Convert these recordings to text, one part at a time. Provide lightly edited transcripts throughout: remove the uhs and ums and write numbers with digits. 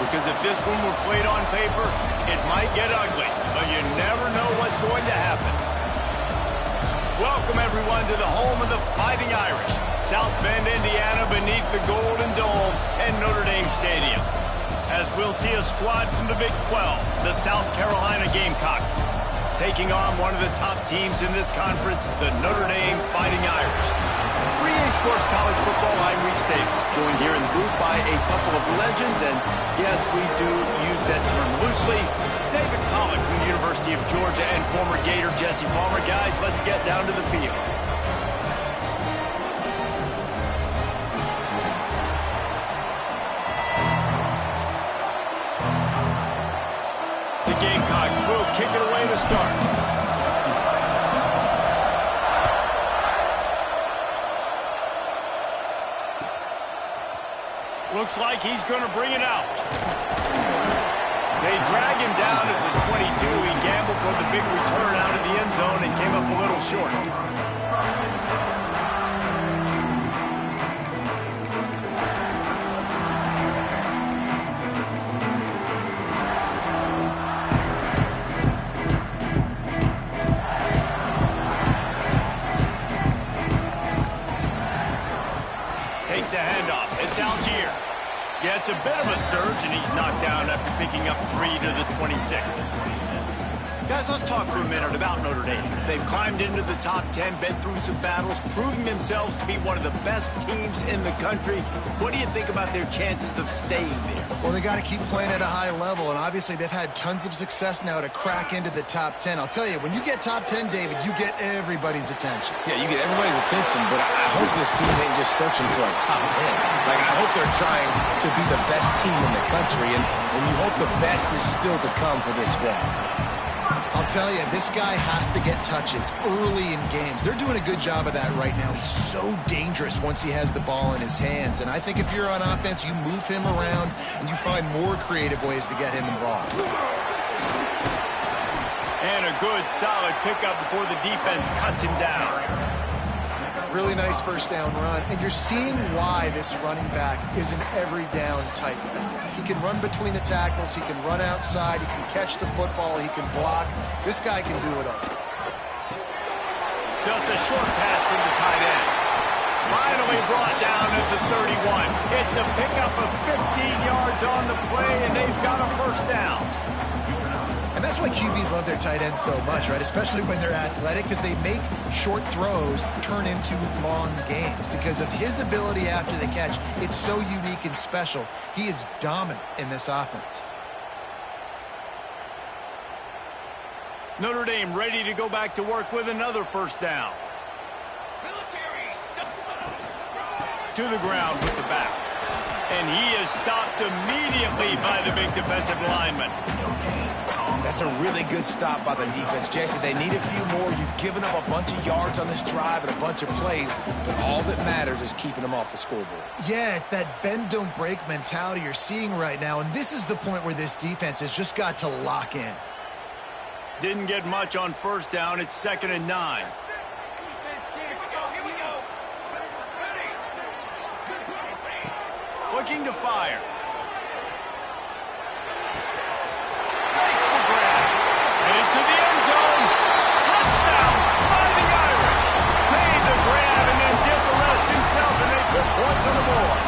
because if this one were played on paper, it might get ugly, but you never know what's going to happen. Welcome, everyone, to the home of the Fighting Irish, South Bend, Indiana, beneath the Golden Dome and Notre Dame Stadium. As we'll see a squad from the Big 12, the South Carolina Gamecocks, taking on one of the top teams in this conference, the Notre Dame Fighting Irish. For EA Sports College Football, I'm Reese Davis, joined here in the booth by a couple of legends, and yes, we do use that term loosely. David Pollock from the University of Georgia and former Gator Jesse Palmer. Guys, let's get down to the field. The Gamecocks will kick it away to start. Looks like he's going to bring it out. They drag him down at the 22. He gambled for the big return out of the end zone and came up a little short. Takes the handoff. It's Algier. Yeah, it's a bit of a surge, and he's knocked down after picking up 3 to the 26. Guys, let's talk for a minute about Notre Dame. They've climbed into the top 10, been through some battles, proving themselves to be one of the best teams in the country. What do you think about their chances of staying there? Well, they got to keep playing at a high level, and obviously they've had tons of success now to crack into the top 10. I'll tell you, when you get top 10, David, you get everybody's attention. Yeah, you get everybody's attention, but I hope this team ain't just searching for a top 10. Like, I hope they're trying to be the best team in the country, and you hope the best is still to come for this squad. I'll tell you, this guy has to get touches early in games. They're doing a good job of that right now. He's so dangerous once he has the ball in his hands. And I think if you're on offense, you move him around and you find more creative ways to get him involved. And a good, solid pickup before the defense cuts him down. Really nice first down run. And you're seeing why this running back is an every down type back. He can run between the tackles. He can run outside. He can catch the football. He can block. This guy can do it all. Just a short pass to the tight end. Finally brought down at the 31. It's a pickup of 15 yards on the play, and they've got a first down. And that's why QBs love their tight ends so much, right? Especially when they're athletic, because they make short throws turn into long gains. Because of his ability after the catch, it's so unique and special. He is dominant in this offense. Notre Dame ready to go back to work with another first down. To the ground with the back. And he is stopped immediately by the big defensive lineman. That's a really good stop by the defense. Jesse, they need a few more. You've given up a bunch of yards on this drive and a bunch of plays, but all that matters is keeping them off the scoreboard. Yeah, it's that bend, don't break mentality you're seeing right now, and this is the point where this defense has just got to lock in. Didn't get much on first down. It's 2nd and 9. Looking to fire. Into the end zone. Touchdown, Fighting Irish. Made the grab and then did the rest himself, and they put points on the board.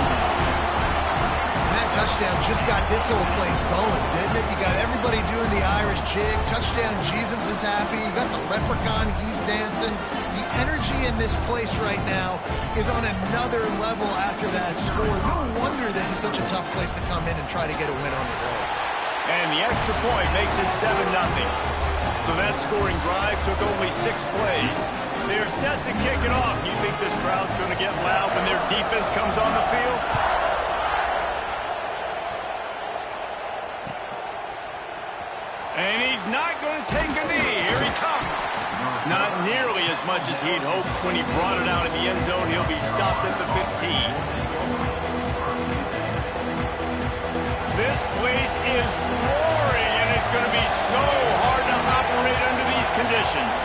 And that touchdown just got this whole place going, didn't it? You got everybody doing the Irish jig. Touchdown, Jesus is happy. You got the leprechaun, he's dancing. The energy in this place right now is on another level after that score. No wonder this is such a tough place to come in and try to get a win on the road. And the extra point makes it 7-0. So that scoring drive took only 6 plays. They are set to kick it off. You think this crowd's going to get loud when their defense comes on the field? And he's not going to take a knee. Here he comes. Not nearly as much as he'd hoped when he brought it out of the end zone. He'll be stopped at the 15. This place is roaring, and it's going to be so hard to operate under these conditions.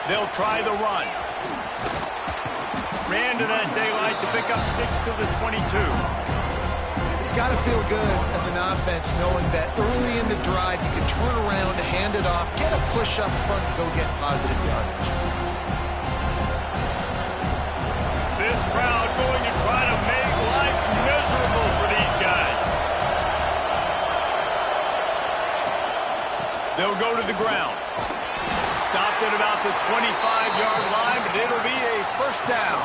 They'll try the run. man to that daylight to pick up 6 to the 22. It's got to feel good as an offense knowing that early in the drive you can turn around, hand it off, get a push up front, and go get positive yardage. This crowd going to try to make life miserable for these guys. They'll go to the ground. Stopped at about the 25-yard line, but it'll be a first down.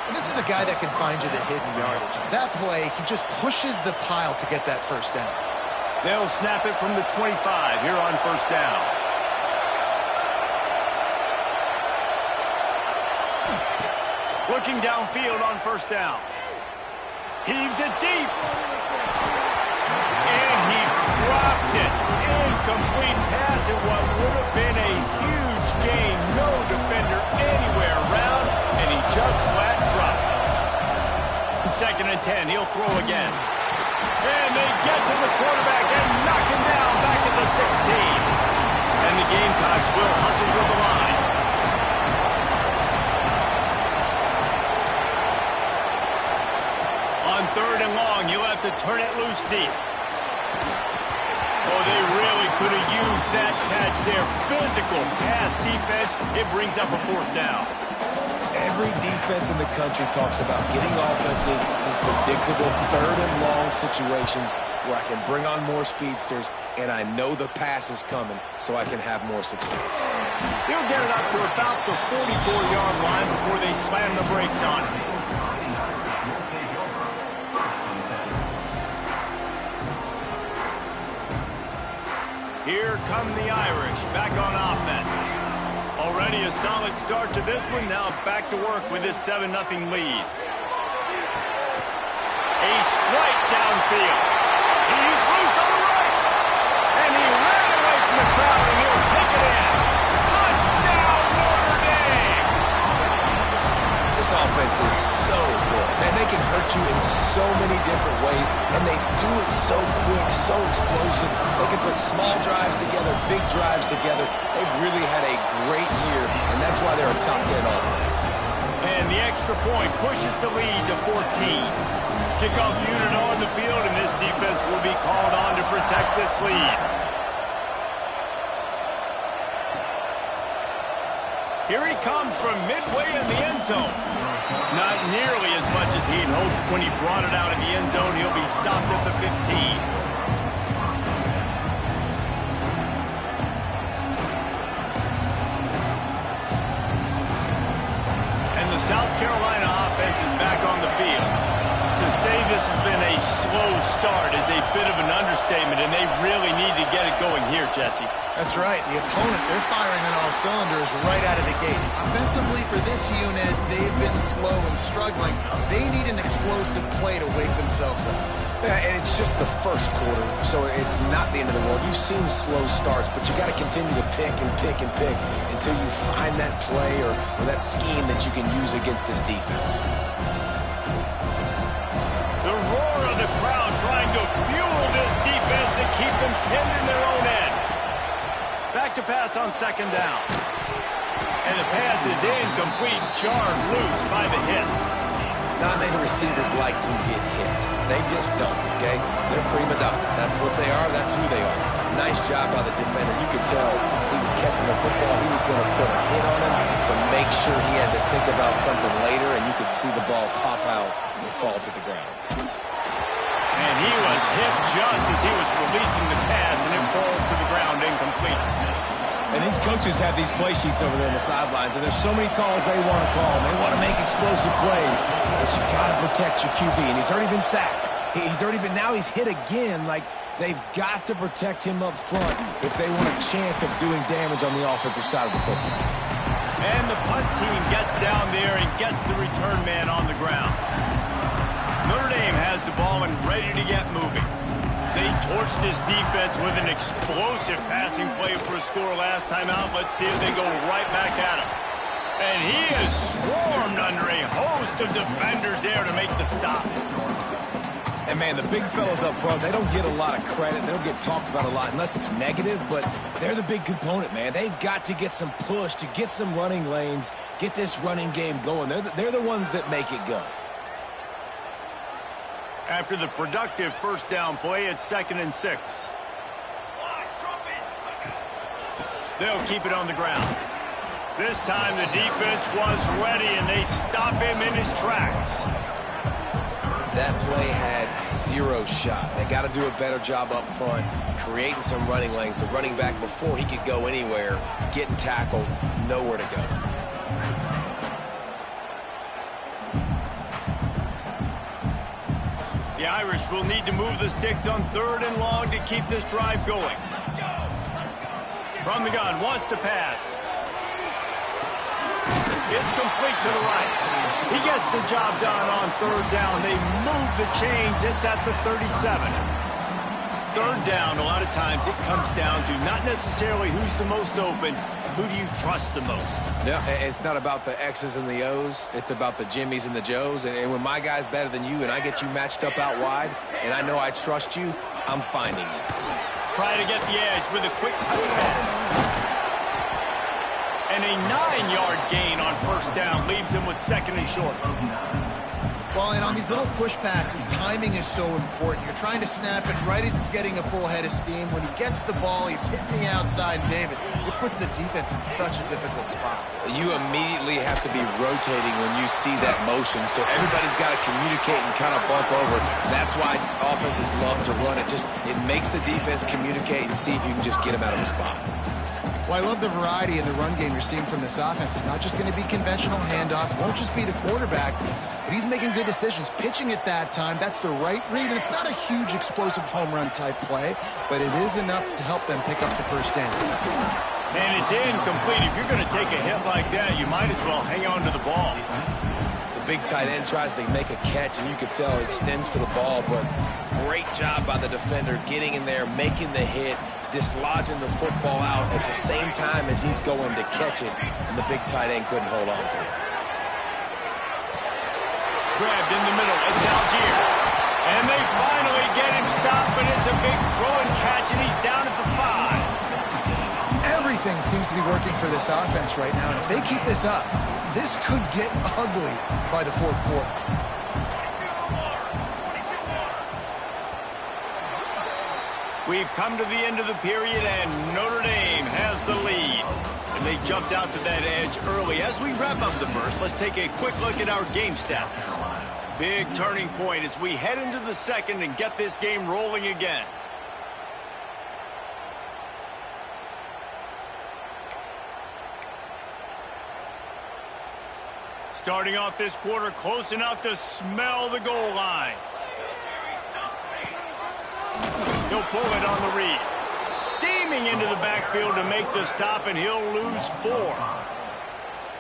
And this is a guy that can find you the hidden yardage. That play, he just pushes the pile to get that first down. They'll snap it from the 25 here on first down. Looking downfield on first down. Heaves it deep. And he dropped it. Incomplete pass at what would have been a huge gain. No defender anywhere around, and he just flat dropped. 2nd and 10, he'll throw again. And they get to the quarterback and knock him down back at the 16. And the Gamecocks will hustle to the line. On 3rd and long, you'll have to turn it loose deep. Oh, they really could have used that catch there. Physical pass defense. It brings up a 4th down. Every defense in the country talks about getting offenses in predictable 3rd and long situations where I can bring on more speedsters and I know the pass is coming so I can have more success. They'll get it up to about the 44-yard line before they slam the brakes on it. Here come the Irish, back on offense. Already a solid start to this one, now back to work with this 7-0 lead. A strike downfield. He's loose on the right. And he ran away from the crowd, and he'll take it in. Touchdown, Notre Dame! This offense is so good. Man, they can hurt you in so many different ways, and they do it so quick, so explosive. They can put small drives together, big drives together. They've really had a great year, and that's why they're a top 10 offense. And the extra point pushes the lead to 14. Kickoff unit on the field, and this defense will be called on to protect this lead. Here he comes from midway in the end zone. Not nearly as much as he'd hoped when he brought it out in the end zone. He'll be stopped at the 15. South Carolina offense is back on the field. To say this has been a slow start is a bit of an understatement, and they really need to get it going here, Jesse. That's right. The opponent, they're firing on all cylinders right out of the gate. Offensively, for this unit, they've been slow and struggling. They need an explosive play to wake themselves up. Yeah, and it's just the first quarter, so it's not the end of the world. You've seen slow starts, but you got to continue to pick and pick and pick until you find that play or that scheme that you can use against this defense. The roar of the crowd trying to fuel this defense to keep them pinned in their own end. Back to pass on 2nd down. And the pass is incomplete, jarred loose by the hit. Not many receivers like to get hit. They just don't, okay? They're prima donnas. That's what they are. That's who they are. Nice job by the defender. You could tell he was catching the football. He was going to put a hit on him to make sure he had to think about something later, and you could see the ball pop out and fall to the ground. And he was hit just as he was releasing the pass, and it falls to the ground incomplete. And these coaches have these play sheets over there on the sidelines, and there's so many calls they want to call. They want to make explosive plays, but you got to protect your QB, and he's already been sacked. Now he's hit again. Like, they've got to protect him up front if they want a chance of doing damage on the offensive side of the football. And the punt team gets down there and gets the return man on the ground. Notre Dame has the ball and ready to get moving. They torched this defense with an explosive passing play for a score last time out. Let's see if they go right back at him. And he is swarmed under a host of defenders there to make the stop. And, man, the big fellas up front, they don't get a lot of credit. They don't get talked about a lot unless it's negative, but they're the big component, man. They've got to get some push, to get some running lanes, get this running game going. They're the ones that make it go. After the productive first down play, it's 2nd and 6. They'll keep it on the ground. This time the defense was ready, and they stop him in his tracks. That play had 0 shot. They got to do a better job up front, creating some running lanes. The running back, before he could go anywhere, getting tackled, nowhere to go. The Irish will need to move the sticks on 3rd and long to keep this drive going. From the gun, wants to pass. It's complete to the right. He gets the job done on 3rd down. They move the chains. It's at the 37. 3rd down, a lot of times it comes down to not necessarily who's the most open, who do you trust the most? Yeah, it's not about the X's and the O's. It's about the Jimmies and the Joes. And when my guy's better than you and I get you matched up out wide and I know I trust you, I'm finding you. Try to get the edge with a quick touch pass. And a 9-yard gain on 1st down leaves him with 2nd and short. Well, and on these little push passes, timing is so important. You're trying to snap it right as he's getting a full head of steam. When he gets the ball, he's hitting the outside, David. It puts the defense in such a difficult spot. You immediately have to be rotating when you see that motion, so everybody's got to communicate and kind of bump over. That's why offenses love to run it. It makes the defense communicate and see if you can just get them out of the spot. Well, I love the variety in the run game you're seeing from this offense. It's not just going to be conventional handoffs. Won't just be the quarterback, but he's making good decisions. Pitching at that time, that's the right read. And it's not a huge explosive home run type play, but it is enough to help them pick up the 1st down. And it's incomplete. If you're going to take a hit like that, you might as well hang on to the ball. The big tight end tries to make a catch, and you could tell he extends for the ball, but great job by the defender getting in there, making the hit, dislodging the football out at the same time as he's going to catch it, and the big tight end couldn't hold on to it. Grabbed in the middle, it's Algier. And they finally get him stopped, but it's a big throw and catch, and he's down at the 5. Everything seems to be working for this offense right now, and if they keep this up, this could get ugly by the 4th quarter. We've come to the end of the period, and Notre Dame has the lead. And they jumped out to that edge early. As we wrap up the first, let's take a quick look at our game stats. Big turning point as we head into the 2nd and get this game rolling again. Starting off this quarter close enough to smell the goal line. He'll pull it on the read. Steaming into the backfield to make the stop, and he'll lose 4.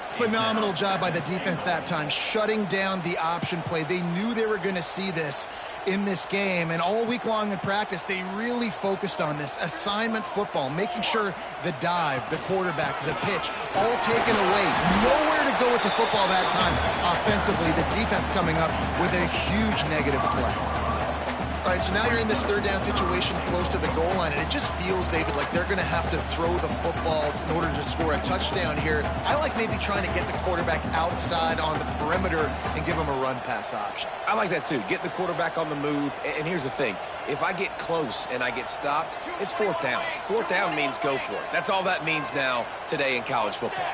Phenomenal job by the defense that time, shutting down the option play. They knew they were going to see this in this game, and all week long in practice, they really focused on this assignment football, making sure the dive, the quarterback, the pitch, all taken away. Nowhere to go with the football that time offensively. The defense coming up with a huge negative play. All right, so now you're in this 3rd down situation close to the goal line, and it just feels, David, like they're going to have to throw the football in order to score a touchdown here. I like maybe trying to get the quarterback outside on the perimeter and give him a run-pass option. I like that, too. Get the quarterback on the move. And here's the thing. If I get close and I get stopped, it's 4th down. 4th down means go for it. That's all that means now today in college football.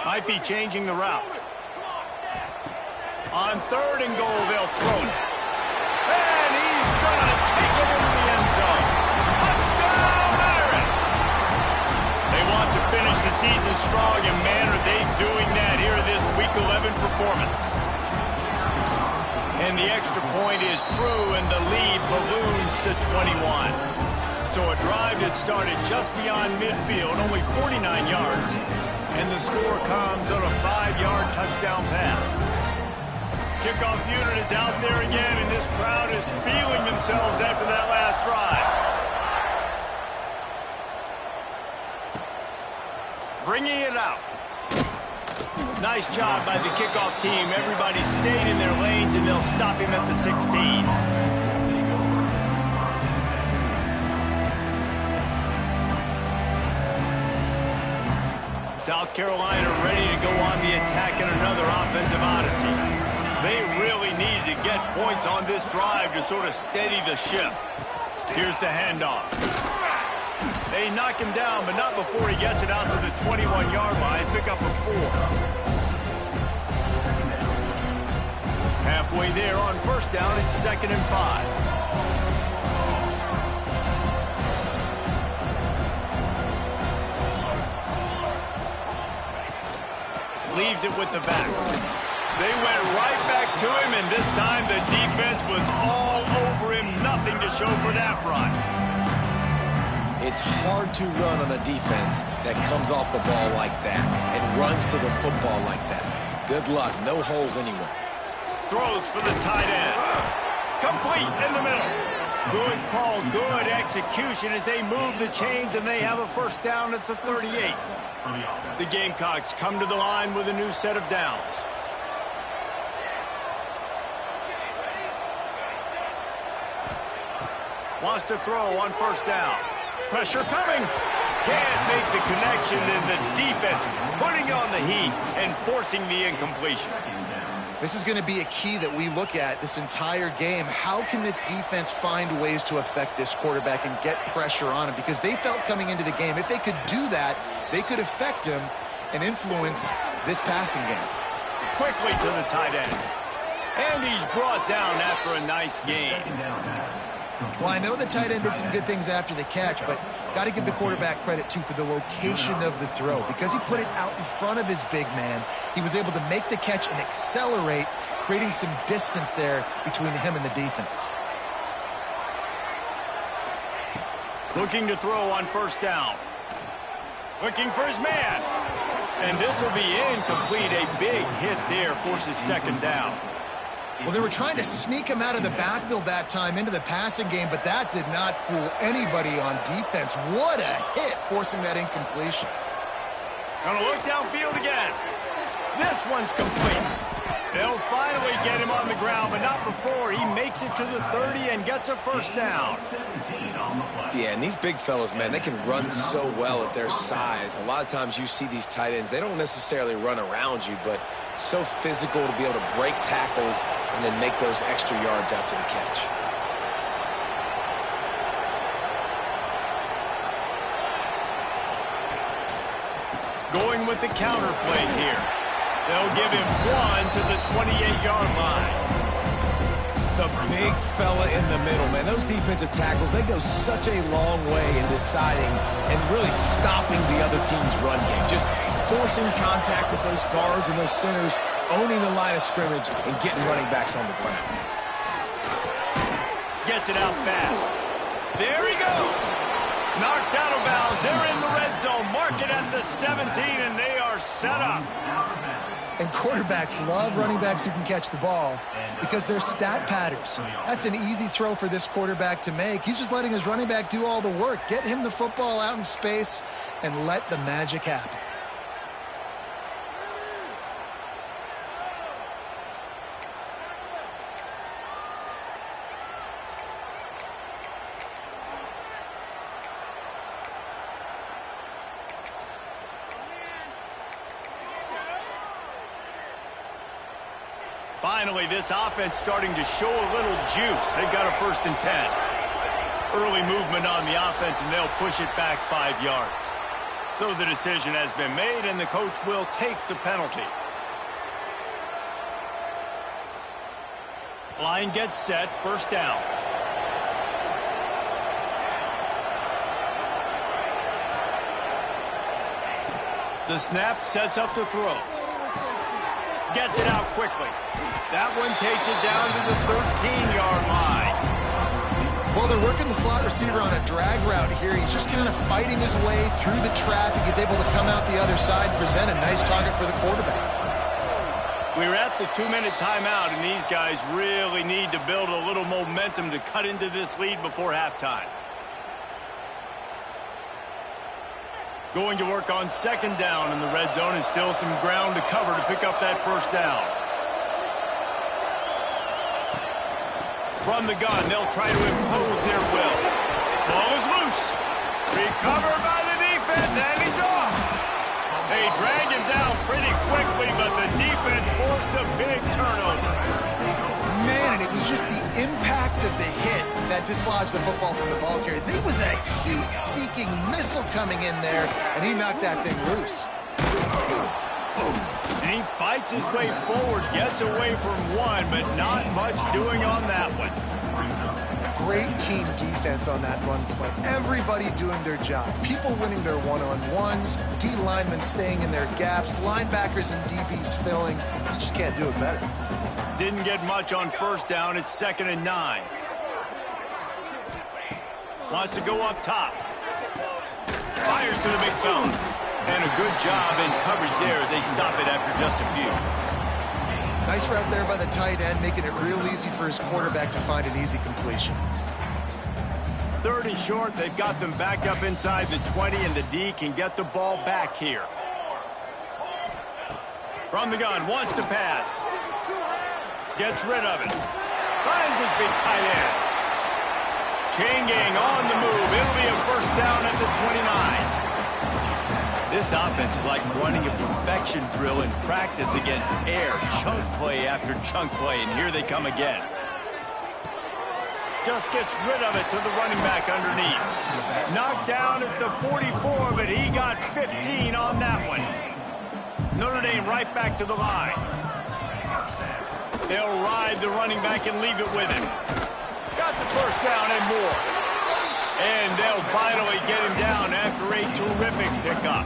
Might be changing the route. On 3rd and goal, they'll throw it. And he's going to take it into the end zone. Touchdown, Irish! They want to finish the season strong, and man, are they doing that here in this Week 11 performance. And the extra point is true, and the lead balloons to 21. So a drive that started just beyond midfield, only 49 yards, and the score comes on a 5-yard touchdown pass. Kickoff unit is out there again, and this crowd is feeling themselves after that last drive. Bringing it out. Nice job by the kickoff team. Everybody stayed in their lanes, and they'll stop him at the 16. South Carolina ready to go on the attack in another offensive odyssey. They really need to get points on this drive to sort of steady the ship. Here's the handoff. They knock him down, but not before he gets it out to the 21-yard line. Pick up a 4. Halfway there on first down, it's 2nd and 5. Leaves it with the back. They went right back to him, and this time the defense was all over him. Nothing to show for that run. It's hard to run on a defense that comes off the ball like that and runs to the football like that. Good luck. No holes anywhere. Throws for the tight end. Complete in the middle. Good call, good execution as they move the chains, and they have a first down at the 38. The Gamecocks come to the line with a new set of downs. Wants to throw on first down. Pressure coming. Can't make the connection, and the defense putting on the heat and forcing the incompletion. This is going to be a key that we look at this entire game. How can this defense find ways to affect this quarterback and get pressure on him? Because they felt coming into the game, if they could do that, they could affect him and influence this passing game. Quickly to the tight end. And he's brought down after a nice gain. Well, I know the tight end did some good things after the catch, but got to give the quarterback credit, too, for the location of the throw. Because he put it out in front of his big man, he was able to make the catch and accelerate, creating some distance there between him and the defense. Looking to throw on first down. Looking for his man. And this will be incomplete. A big hit there forces 2nd down. Well, they were trying to sneak him out of the backfield that time into the passing game, but that did not fool anybody on defense. What a hit, forcing that incompletion. Gonna look downfield again. This one's complete. They'll finally get him on the ground, but not before he makes it to the 30 and gets a first down. Yeah, and these big fellas, man, they can run so well at their size. A lot of times you see these tight ends, they don't necessarily run around you, but so physical to be able to break tackles and then make those extra yards after the catch. Going with the counter play here. They'll give him 1 to the 28-yard line. The big fella in the middle, man. Those defensive tackles, they go such a long way in deciding and really stopping the other team's run game. Just forcing contact with those guards and those centers, owning the line of scrimmage, and getting running backs on the ground. Gets it out fast. There he goes. Knocked out of bounds. They're in the red zone. Mark it at the 17, and they are set up. And quarterbacks love running backs who can catch the ball because they're stat patterns. That's an easy throw for this quarterback to make. He's just letting his running back do all the work. Get him the football out in space and let the magic happen. Finally, this offense starting to show a little juice. They've got a 1st and 10. Early movement on the offense, and they'll push it back 5 yards. So the decision has been made, and the coach will take the penalty. Line gets set, 1st down. The snap sets up the throw. Gets it out quickly. That one takes it down to the 13-yard line. Well, they're working the slot receiver on a drag route here. He's just kind of fighting his way through the traffic. He's able to come out the other side, present a nice target for the quarterback. We're at the 2-minute timeout, and these guys really need to build a little momentum to cut into this lead before halftime. Going to work on second down in the red zone, and still some ground to cover to pick up that first down. From the gun, they'll try to impose their will. Ball is loose. Recovered by the defense, and he's off. They drag him down pretty quickly, but the defense forced a big turnover. Man, and it was just the impact of the hit that dislodged the football from the ball carrier. There was a heat-seeking missile coming in there, and he knocked that thing loose. And he fights his way forward, gets away from one, but not much doing on that one. Great team defense on that run play. Everybody doing their job. People winning their one-on-ones, D linemen staying in their gaps, linebackers and DBs filling. You just can't do it better. Didn't get much on first down. It's 2nd and 9. Wants to go up top. Fires to the big fella. And a good job in coverage there as they stop it after just a few. Nice route there by the tight end, making it real easy for his quarterback to find an easy completion. 3rd and short. They've got them back up inside the 20, and the D can get the ball back here. From the gun, wants to pass. Gets rid of it. Finds his big tight end. Chain gang on the move. It'll be a first down at the 29. This offense is like running a perfection drill in practice against air. Chunk play after chunk play, and here they come again. Just gets rid of it to the running back underneath. Knocked down at the 44, but he got 15 on that one. Notre Dame right back to the line. They'll ride the running back and leave it with him. Got the first down and more. And they'll finally get him down after a terrific pickup.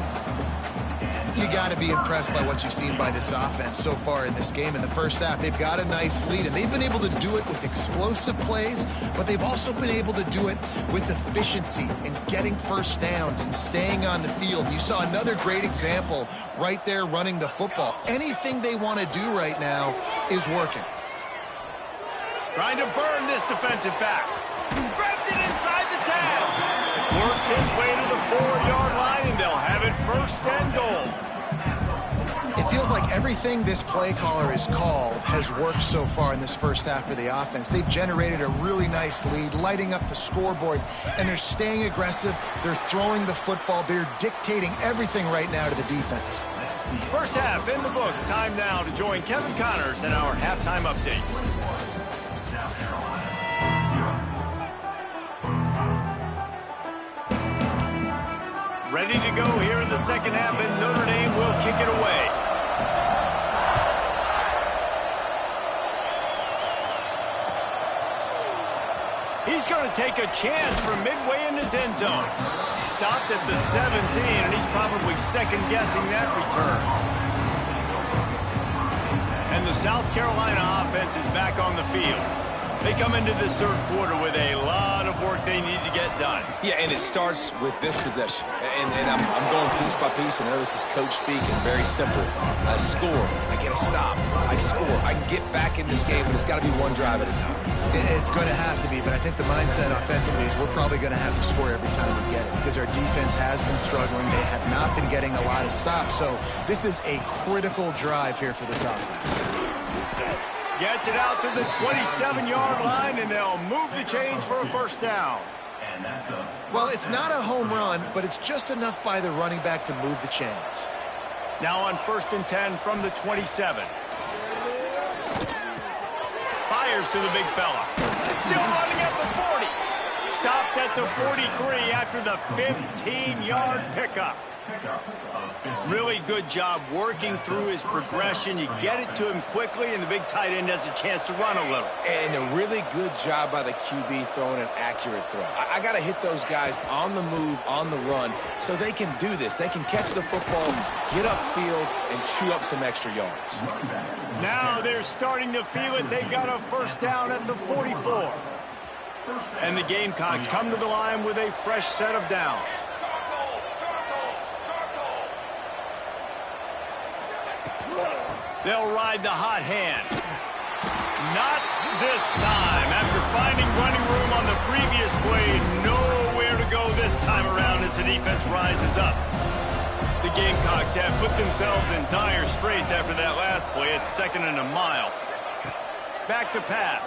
You got to be impressed by what you've seen by this offense so far in this game. In the first half, they've got a nice lead, and they've been able to do it with explosive plays, but they've also been able to do it with efficiency and getting first downs and staying on the field. You saw another great example right there running the football. Anything they want to do right now is working. Trying to burn this defensive back. Grabs it inside the 10. Works his way to the 4-yard line, and they'll have it 1st and goal. It feels like everything this play caller has called has worked so far in this first half for the offense. They've generated a really nice lead, lighting up the scoreboard, and they're staying aggressive. They're throwing the football. They're dictating everything right now to the defense. First half in the books. Time now to join Kevin Connors in our halftime update. Ready to go here in the second half, and Notre Dame will kick it away. He's going to take a chance from midway in his end zone. Stopped at the 17, and he's probably second-guessing that return. And the South Carolina offense is back on the field. They come into this third quarter with a lot of work they need to get done. Yeah, and it starts with this possession. And I'm going piece by piece. I know this is coach speaking, very simple. I score. I get a stop. I score. I can get back in this game, but it's got to be one drive at a time. It's going to have to be, but I think the mindset offensively is we're probably going to have to score every time we get it because our defense has been struggling. They have not been getting a lot of stops. So this is a critical drive here for this offense. Gets it out to the 27-yard line, and they'll move the chains for a first down. Well, it's not a home run, but it's just enough by the running back to move the chains. Now on 1st and 10 from the 27. Fires to the big fella. Still running at the 40. Stopped at the 43 after the 15-yard pickup. Really good job working through his progression. You get it to him quickly, and the big tight end has a chance to run a little. And a really good job by the QB throwing an accurate throw. I got to hit those guys on the move, on the run, so they can do this. They can catch the football, get upfield, and chew up some extra yards. Now they're starting to feel it. They've got a first down at the 44. And the Gamecocks come to the line with a fresh set of downs. They'll ride the hot hand. Not this time. After finding running room on the previous play, nowhere to go this time around as the defense rises up. The Gamecocks have put themselves in dire straits after that last play. It's 2nd and a mile. Back to pass.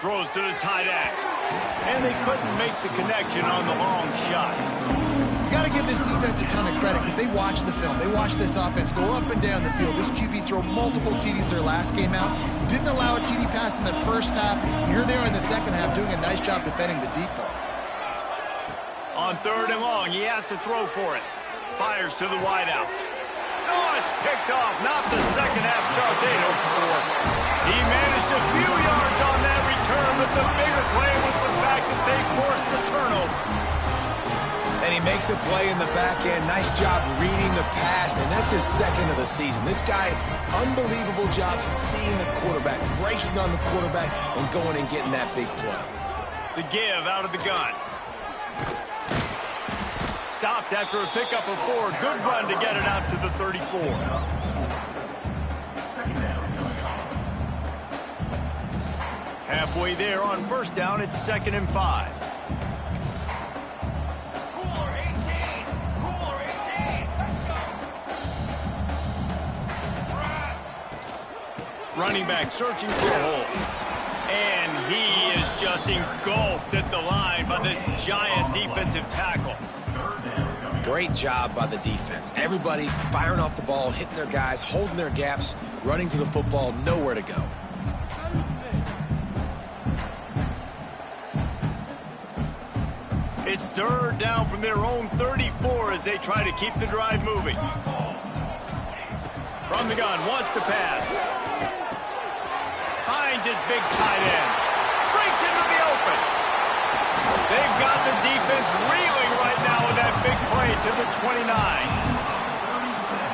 Throws to the tight end. And they couldn't make the connection on the long shot. You got to give this defense a ton of credit because they watched the film. They watched this offense go up and down the field. This QB throw multiple TDs their last game out. Didn't allow a TD pass in the first half. And here they are in the second half doing a nice job defending the deep ball. On 3rd and long, he has to throw for it. Fires to the wideout. Oh, it's picked off. Not the second half start they'd hoped for. He managed a few yards on that return, but the bigger play was the fact that they forced the turnover. And he makes a play in the back end. Nice job reading the pass, and that's his 2nd of the season. This guy, unbelievable job seeing the quarterback, breaking on the quarterback, and going and getting that big play. The give out of the gun. Stopped after a pickup of 4. Good run to get it out to the 34. Halfway there on 1st down, it's 2nd and 5. Running back searching for a hole. And he is just engulfed at the line by this giant defensive tackle. Great job by the defense. Everybody firing off the ball, hitting their guys, holding their gaps, running to the football, nowhere to go. It's 3rd down from their own 34 as they try to keep the drive moving. From the gun, wants to pass. Finds his big tight end. Breaks into the open. They've got the defense reeling right now with that big play to the 29.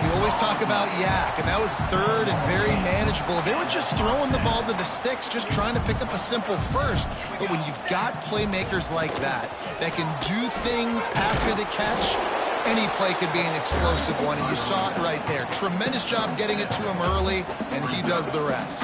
We always talk about yak, and that was 3rd and very manageable. They were just throwing the ball to the sticks, just trying to pick up a simple first. But when you've got playmakers like that can do things after the catch, any play could be an explosive one, and you saw it right there. Tremendous job getting it to him early, and he does the rest.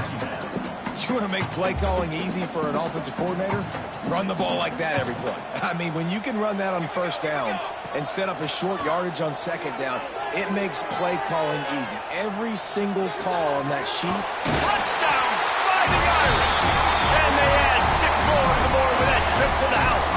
You want to make play calling easy for an offensive coordinator? Run the ball like that every play. I mean, when you can run that on 1st down and set up a short yardage on 2nd down, it makes play calling easy. Every single call on that sheet. Touchdown, Fighting Irish! And they add 6 more to the board with that trip to the house.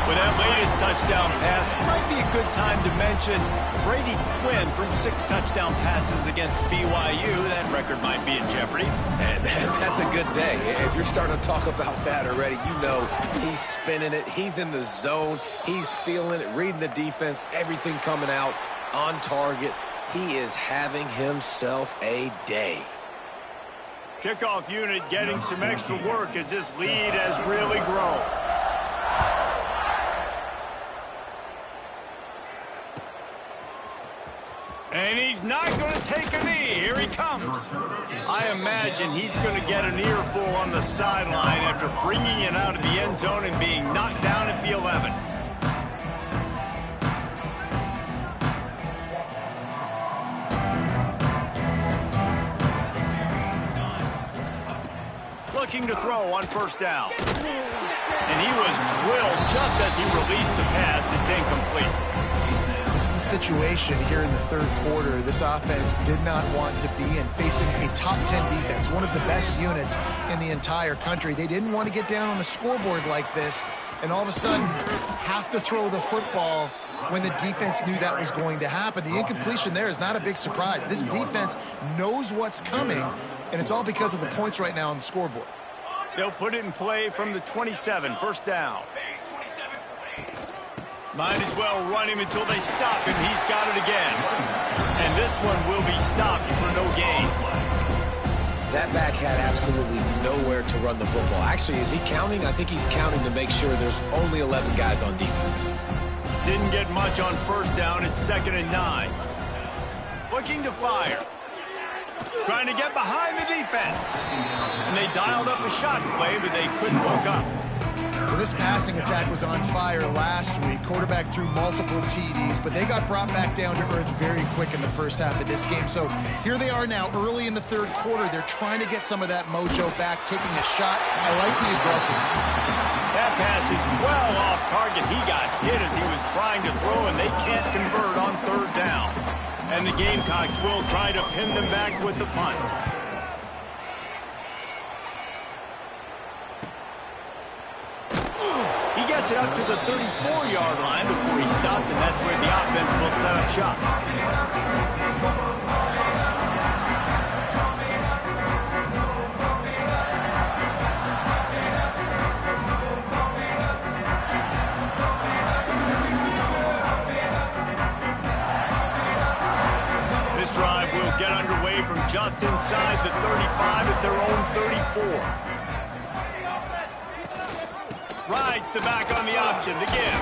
With that latest touchdown pass, it might be a good time to mention Brady Quinn threw 6 touchdown passes against BYU. That record might be in jeopardy. And that's a good day. If you're starting to talk about that already, you know he's spinning it. He's in the zone. He's feeling it, reading the defense, everything coming out on target. He is having himself a day. Kickoff unit getting some extra work as this lead has really grown. And he's not going to take a knee. Here he comes. I imagine he's going to get an earful on the sideline after bringing it out of the end zone and being knocked down at the 11. Looking to throw on 1st down. And he was drilled just as he released the pass. It's incomplete. This is a situation here in the 3rd quarter this offense did not want to be in, facing a top 10 defense, one of the best units in the entire country. They didn't want to get down on the scoreboard like this and all of a sudden have to throw the football when the defense knew that was going to happen. The incompletion there is not a big surprise. This defense knows what's coming, and it's all because of the points right now on the scoreboard. They'll put it in play from the 27, 1st down. Might as well run him until they stop him. He's got it again. And this one will be stopped for no gain. That back had absolutely nowhere to run the football. Actually, is he counting? I think he's counting to make sure there's only 11 guys on defense. Didn't get much on 1st down. It's 2nd and 9. Looking to fire. Trying to get behind the defense. And they dialed up a shot play, but they couldn't hook up. Well, this passing attack was on fire last week. Quarterback threw multiple TDs, but they got brought back down to earth very quick in the first half of this game. So here they are now, early in the 3rd quarter. They're trying to get some of that mojo back, taking a shot. I like the aggressiveness. That pass is well off target. He got hit as he was trying to throw, and they can't convert on third down. And the Gamecocks will try to pin them back with the punt. He gets it up to the 34-yard line before he stopped, and that's where the offense will set up shop. This drive will get underway from just inside the 35 at their own 34. Rides the back on the option to give.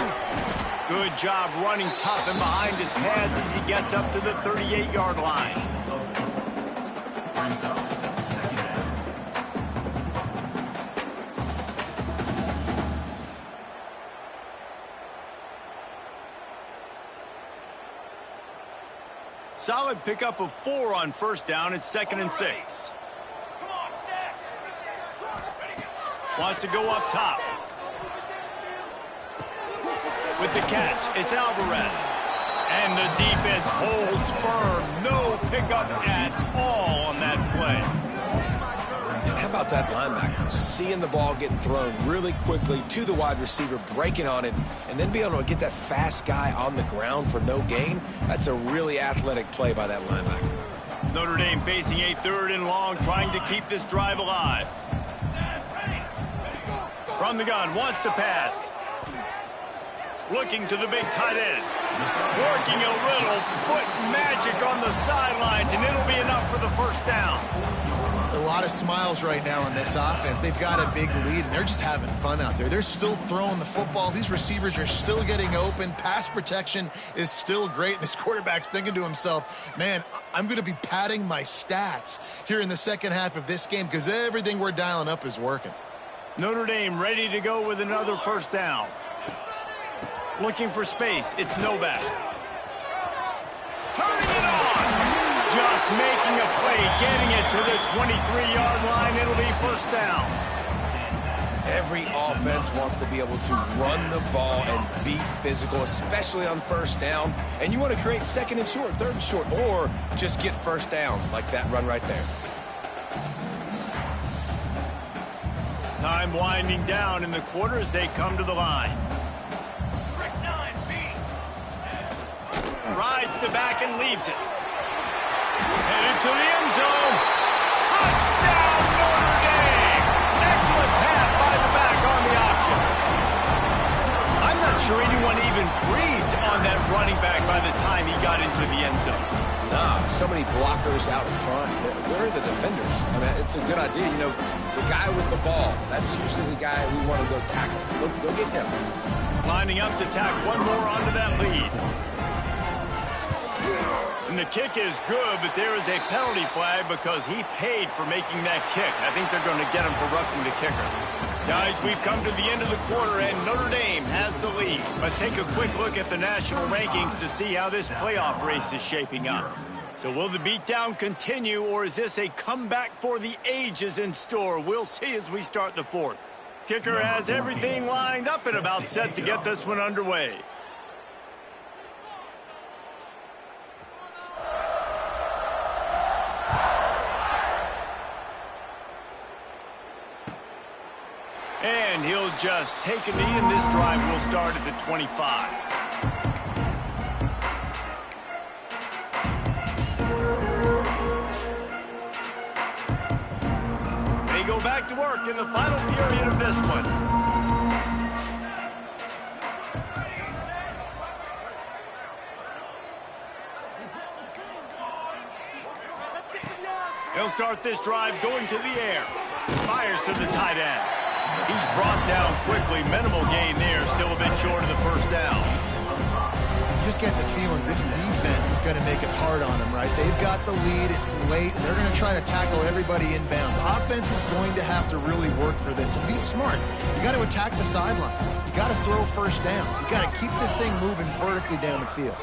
Good job running tough and behind his pads as he gets up to the 38-yard line. Solid pickup of 4 on first down. It's 2nd and 6. Wants to go up top. With the catch, it's Alvarez. And the defense holds firm. No pickup at all on that play. And how about that linebacker? Seeing the ball getting thrown really quickly to the wide receiver, breaking on it, and then being able to get that fast guy on the ground for no gain. That's a really athletic play by that linebacker. Notre Dame facing a 3rd and long, trying to keep this drive alive. From the gun, wants to pass. Looking to the big tight end. Working a little foot magic on the sidelines, and it'll be enough for the first down. A lot of smiles right now on this offense. They've got a big lead, and they're just having fun out there. They're still throwing the football. These receivers are still getting open. Pass protection is still great. This quarterback's thinking to himself, man, I'm going to be padding my stats here in the second half of this game because everything we're dialing up is working. Notre Dame ready to go with another first down. Looking for space. It's Novak. Turning it on. Just making a play, getting it to the 23-yard line. It'll be first down. Every offense wants to be able to run the ball and be physical, especially on first down. And you want to create 2nd and short, 3rd and short, or just get first downs like that run right there. Time winding down in the quarter as they come to the line. Rides the back and leaves it. Headed to the end zone. Touchdown, Notre Dame! Excellent pass by the back on the option. I'm not sure anyone even breathed on that running back by the time he got into the end zone. Nah, so many blockers out front. Where are the defenders? I mean, it's a good idea. You know, the guy with the ball, that's usually the guy we want to go tackle. Go get him. Lining up to tack one more onto that lead. And the kick is good, but there is a penalty flag because he paid for making that kick. I think they're going to get him for roughing the kicker. Guys, we've come to the end of the quarter, and Notre Dame has the lead. Let's take a quick look at the national rankings to see how this playoff race is shaping up. So will the beatdown continue, or is this a comeback for the ages in store? We'll see as we start the 4th. Kicker has everything lined up and about set to get this one underway. And he'll just take a knee, and this drive will start at the 25. They go back to work in the final period of this one. He'll start this drive going to the air. Fires to the tight end. He's brought down quickly. Minimal gain there. Still a bit short of the first down. You just get the feeling this defense is going to make it hard on them, right? They've got the lead. It's late, and they're going to try to tackle everybody inbounds. Offense is going to have to really work for this. And be smart. You got to attack the sidelines. You got to throw first downs. You got to keep this thing moving vertically down the field.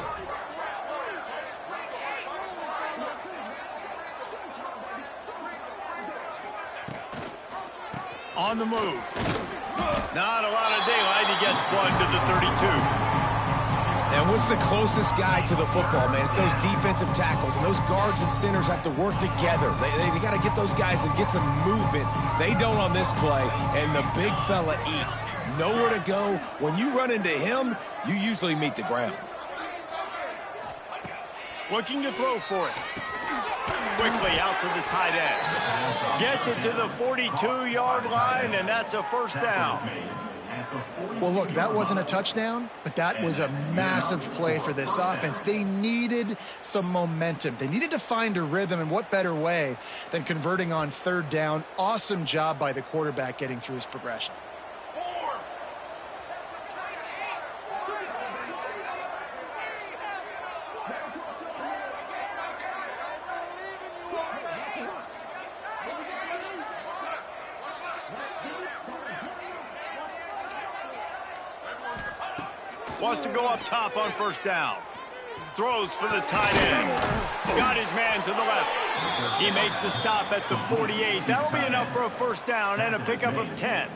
On the move. Not a lot of daylight. He gets one to the 32. And what's the closest guy to the football, man? It's those defensive tackles, and those guards and centers have to work together. They got to get those guys and get some movement. They don't on this play, and the big fella eats. Nowhere to go. When you run into him, you usually meet the ground. Looking to throw for it. Quickly out to the tight end. Gets it to the 42-yard line, and that's a first down. Well, look, that wasn't a touchdown, but that was a massive play for this offense. They needed some momentum. They needed to find a rhythm, and what better way than converting on third down. Awesome job by the quarterback getting through his progression. Wants to go up top on first down. Throws for the tight end. Got his man to the left. He makes the stop at the 48. That'll be enough for a first down and a pickup of 10.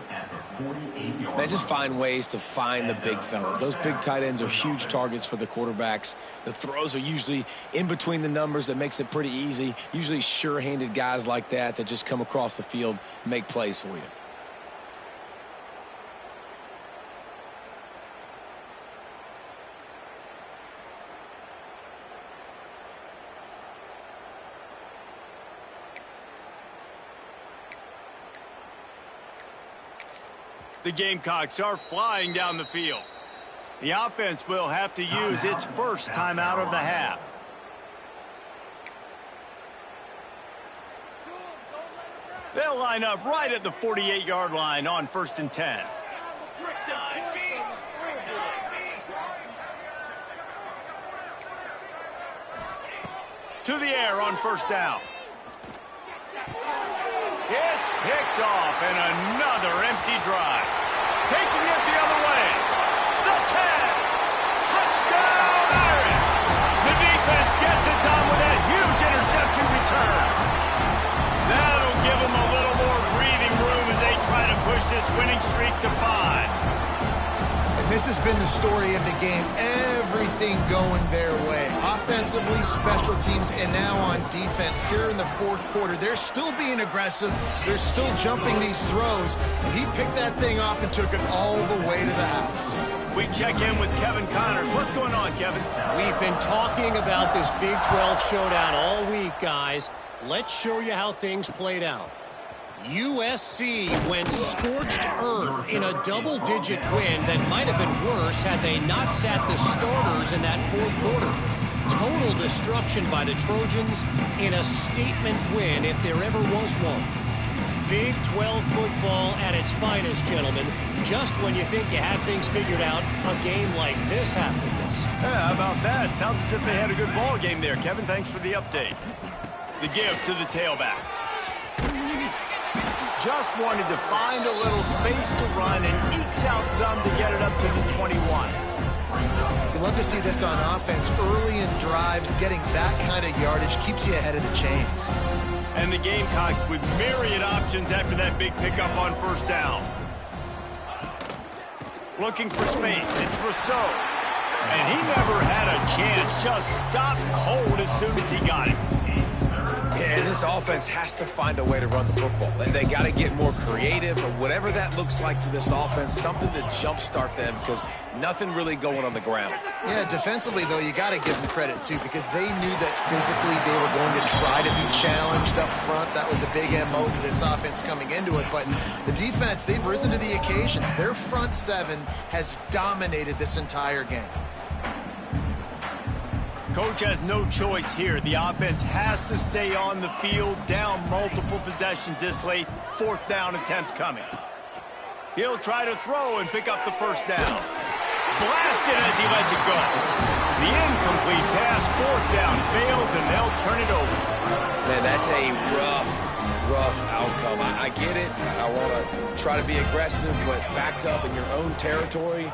Man, just find ways to find the big fellas. Those big tight ends are huge targets for the quarterbacks. The throws are usually in between the numbers. That makes it pretty easy. Usually sure-handed guys like that just come across the field, make plays for you. The Gamecocks are flying down the field. The offense will have to use its first timeout of the half. They'll line up right at the 48-yard line on 1st and 10. To the air on first down. It's picked off, and another empty drive. Taking it the other way. The 10. Touchdown, Irish. The defense gets it done with that huge interception return. That'll give them a little more breathing room as they try to push this winning streak to 5. And this has been the story of the game. Everything going their way. Offensively, special teams, and now on defense here in the fourth quarter. They're still being aggressive. They're still jumping these throws. And he picked that thing off and took it all the way to the house. We check in with Kevin Connors. What's going on, Kevin? We've been talking about this Big 12 showdown all week, guys. Let's show you how things played out. USC went scorched earth in a double-digit win that might have been worse had they not sat the starters in that fourth quarter. Total destruction by the Trojans in a statement win if there ever was one. Big 12 football at its finest, gentlemen. Just when you think you have things figured out, a game like this happens. Yeah, how about that? Sounds as if they had a good ball game there. Kevin, thanks for the update. The give to the tailback. Just wanted to find a little space to run and ekes out some to get it up to the 21. You love to see this on offense. Early in drives, getting that kind of yardage keeps you ahead of the chains. And the Gamecocks with myriad options after that big pickup on first down. Looking for space. It's Rousseau. And he never had a chance. Just stopped cold as soon as he got it. Yeah, and this offense has to find a way to run the football. And they got to get more creative, or whatever that looks like for this offense, something to jumpstart them, because nothing really going on the ground. Yeah, defensively, though, you got to give them credit, too, because they knew that physically they were going to try to be challenged up front. That was a big MO for this offense coming into it. But the defense, they've risen to the occasion. Their front seven has dominated this entire game. Coach has no choice here. The offense has to stay on the field, down multiple possessions this late. Fourth down attempt coming. He'll try to throw and pick up the first down. Blasted as he lets it go. The incomplete pass, fourth down, fails, and they'll turn it over. Man, that's a rough outcome. I get it. I want to try to be aggressive, but backed up in your own territory,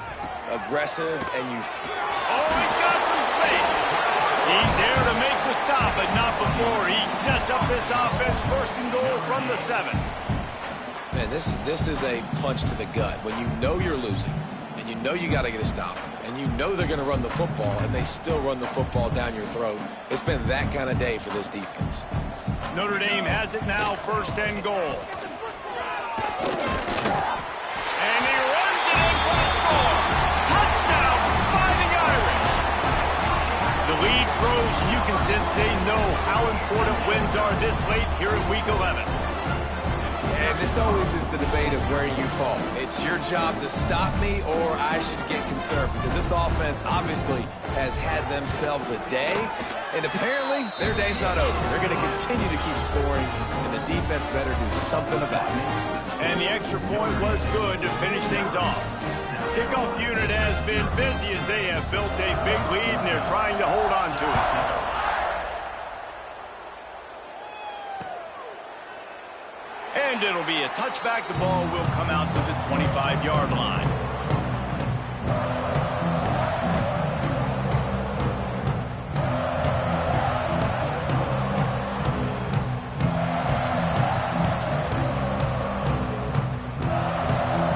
aggressive, and you've... Oh, he's got some space. He's there to make the stop, but not before. He sets up this offense first and goal from the 7. Man, this is a punch to the gut. When you know you're losing, and you know you got to get a stop, and you know they're going to run the football, and they still run the football down your throat. It's been that kind of day for this defense. Notre Dame has it now, 1st and goal. And he runs it in for the score. Touchdown, Fighting Irish. The lead grows, and you can sense they know how important wins are this late here in Week 11. And this always is the debate of where you fall. It's your job to stop me, or I should get concerned, because this offense obviously has had themselves a day, and apparently their day's not over. They're going to continue to keep scoring, and the defense better do something about it. And the extra point was good to finish things off. Kickoff unit has been busy as they have built a big lead, and they're trying to hold on to it. And it'll be a touchback. The ball will come out to the 25-yard line.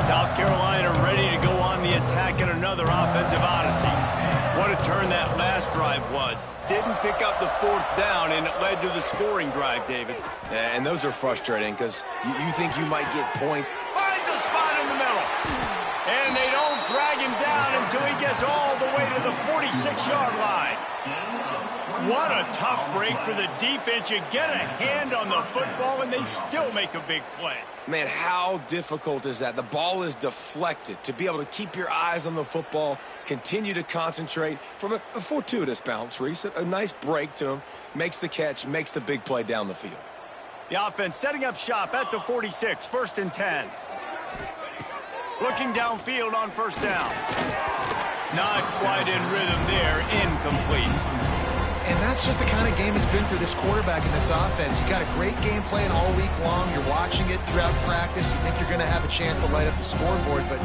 South Carolina ready to go on the attack in another offensive odyssey. What a turn that last drive was. Didn't pick up the 4th down, and it led to the scoring drive, David. Yeah, and those are frustrating because you think you might get point. Finds a spot in the middle. And they don't drag him down until he gets all the way to the 46-yard line. What a tough break for the defense. You get a hand on the football, and they still make a big play. Man, how difficult is that? The ball is deflected. To be able to keep your eyes on the football, continue to concentrate from a fortuitous bounce, Reese. A nice break to him, makes the catch, makes the big play down the field. The offense setting up shop at the 46, 1st and 10. Looking downfield on 1st down. Not quite in rhythm there, incomplete. And that's just the kind of game it's been for this quarterback in this offense. You got a great game plan all week long. You're watching it throughout practice. You think you're going to have a chance to light up the scoreboard, but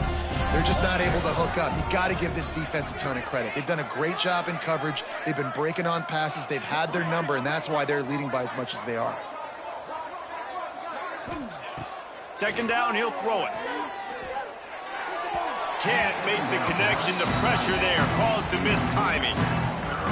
they're just not able to hook up. You got to give this defense a ton of credit. They've done a great job in coverage. They've been breaking on passes. They've had their number, and that's why they're leading by as much as they are. 2nd down, he'll throw it. Can't make the connection. The pressure there caused the missed timing.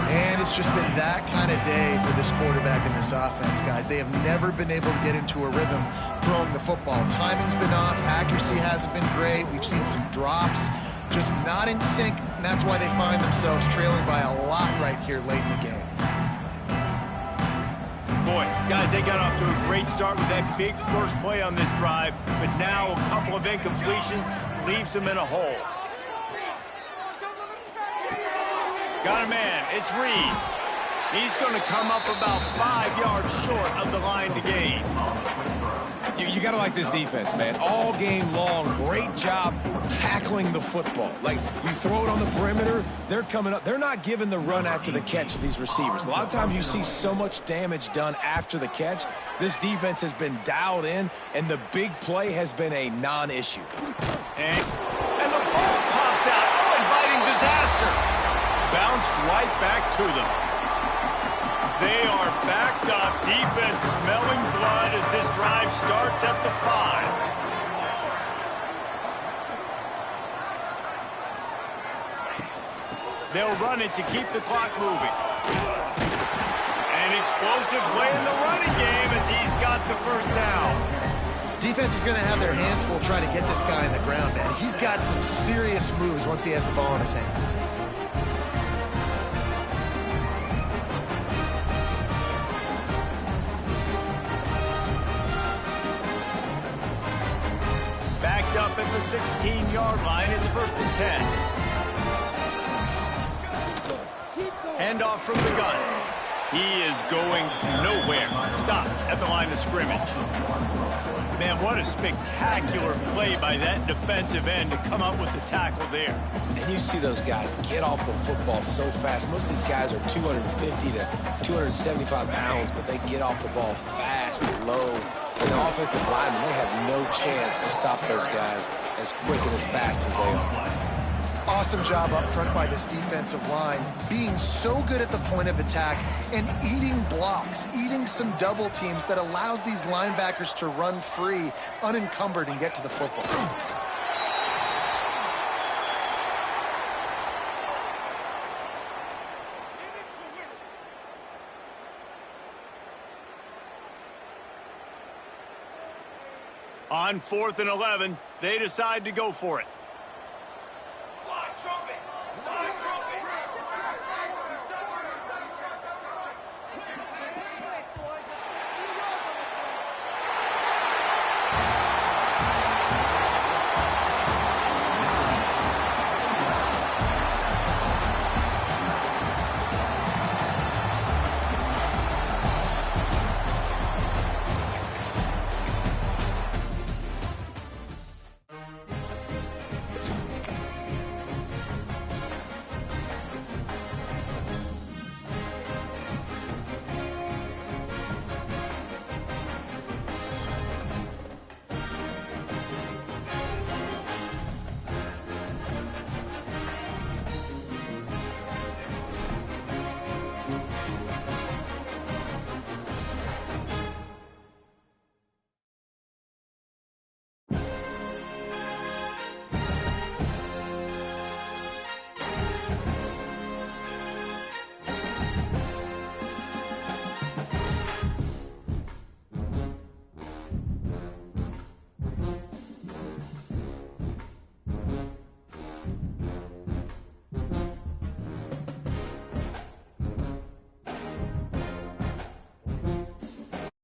And it's just been that kind of day for this quarterback in this offense, guys. They have never been able to get into a rhythm throwing the football. Timing's been off. Accuracy hasn't been great. We've seen some drops, just not in sync, and that's why they find themselves trailing by a lot right here late in the game. Boy, guys, they got off to a great start with that big first play on this drive, but now a couple of incompletions leaves them in a hole. Got a man. It's Reeves. He's going to come up about 5 yards short of the line to gain. You got to like this defense, man. All game long, great job tackling the football. Like, you throw it on the perimeter, they're coming up. They're not giving the run after the catch to these receivers. A lot of times you see so much damage done after the catch. This defense has been dialed in, and the big play has been a non-issue. And the ball pops out. Oh, inviting disaster. Bounced right back to them. They are backed up. Defense smelling blood as this drive starts at the 5. They'll run it to keep the clock moving. An explosive play in the running game as he's got the 1st down. Defense is going to have their hands full trying to get this guy on the ground, man. He's got some serious moves once he has the ball in his hands. Up at the 16-yard line, it's 1st and 10. Handoff from the gun. He is going nowhere. Stopped at the line of scrimmage. Man, what a spectacular play by that defensive end to come up with the tackle there. And you see those guys get off the football so fast. Most of these guys are 250 to 275 pounds, but they get off the ball fast and low. And the offensive linemen, they have no chance to stop those guys as quick and as fast as they are. Awesome job up front by this defensive line, being so good at the point of attack and eating blocks, eating getting some double teams that allows these linebackers to run free, unencumbered, and get to the football. On 4th and 11, they decide to go for it.